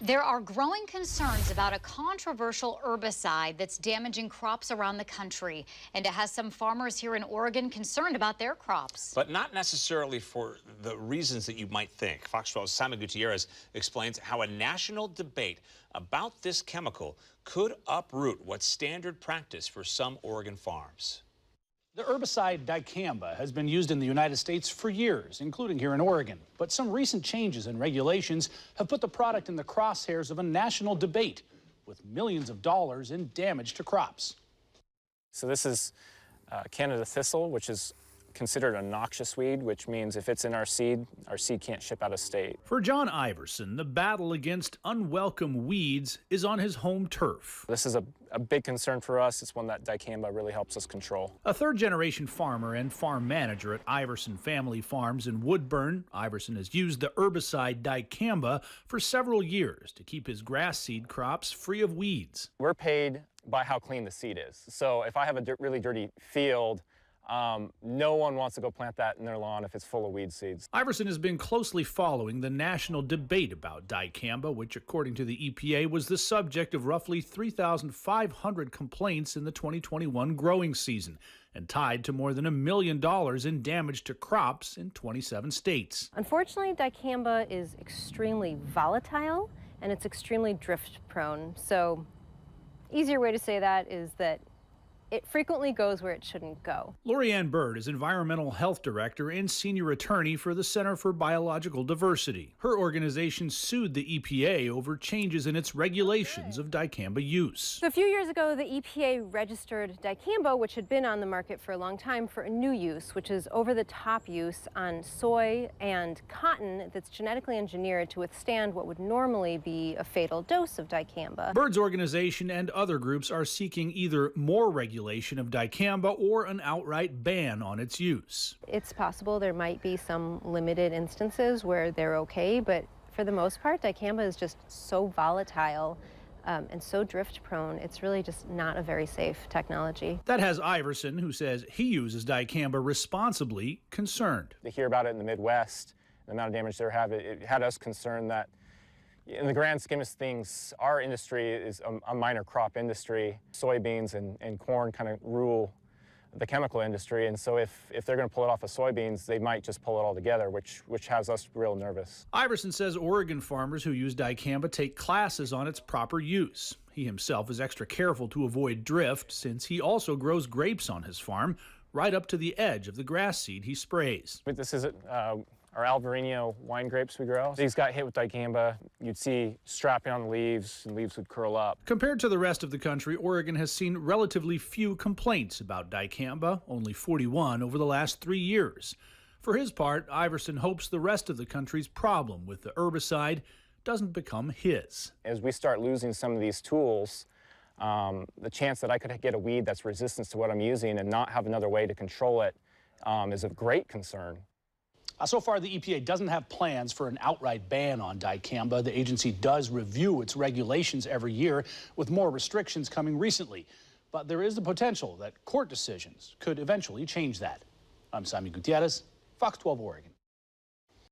There are growing concerns about a controversial herbicide that's damaging crops around the country, and it has some farmers here in Oregon concerned about their crops. But not necessarily for the reasons that you might think. Fox 12's Simon Gutierrez explains how a national debate about this chemical could uproot what's standard practice for some Oregon farms. The herbicide dicamba has been used in the United States for years, including here in Oregon. But some recent changes in regulations have put the product in the crosshairs of a national debate, with millions of dollars in damage to crops. So this is Canada thistle, which is considered a noxious weed, which means if it's in our seed can't ship out of state. For John Iverson, the battle against unwelcome weeds is on his home turf. This is a big concern for us. It's one that dicamba really helps us control. A third-generation farmer and farm manager at Iverson Family Farms in Woodburn, Iverson has used the herbicide dicamba for several years to keep his grass seed crops free of weeds. We're paid by how clean the seed is. So if I have a really dirty field, no one wants to go plant that in their lawn if it's full of weed seeds. Iverson has been closely following the national debate about dicamba, which, according to the EPA, was the subject of roughly 3,500 complaints in the 2021 growing season and tied to more than $1 million in damage to crops in 27 states. Unfortunately, dicamba is extremely volatile and it's extremely drift prone. So, easier way to say that is that it frequently goes where it shouldn't go. Lorianne Bird is Environmental Health Director and Senior Attorney for the Center for Biological Diversity. Her organization sued the EPA over changes in its regulations of dicamba use. So a few years ago, the EPA registered dicamba, which had been on the market for a long time, for a new use, which is over-the-top use on soy and cotton that's genetically engineered to withstand what would normally be a fatal dose of dicamba. Bird's organization and other groups are seeking either more regulation of dicamba or an outright ban on its use. It's possible there might be some limited instances where they're okay, but for the most part, dicamba is just so volatile and so drift prone, it's really just not a very safe technology. That has Iverson, who says he uses dicamba responsibly, concerned. To hear about it in the Midwest, the amount of damage they're having, it had us concerned that in the grand scheme of things, our industry is a minor crop industry. Soybeans and corn kind of rule the chemical industry, and so if they're going to pull it off of soybeans, they might just pull it all together, which has us real nervous. Iverson says Oregon farmers who use dicamba take classes on its proper use. He himself is extra careful to avoid drift, since he also grows grapes on his farm, right up to the edge of the grass seed he sprays. This is our Alvarinho wine grapes we grow. These got hit with dicamba. You'd see strapping on the leaves, and leaves would curl up. Compared to the rest of the country, Oregon has seen relatively few complaints about dicamba, only 41 over the last 3 years. For his part, Iverson hopes the rest of the country's problem with the herbicide doesn't become his. As we start losing some of these tools, the chance that I could get a weed that's resistant to what I'm using and not have another way to control it is of great concern. So far, the EPA doesn't have plans for an outright ban on dicamba. The agency does review its regulations every year, with more restrictions coming recently. But there is the potential that court decisions could eventually change that. I'm Simon Gutierrez, Fox 12 Oregon.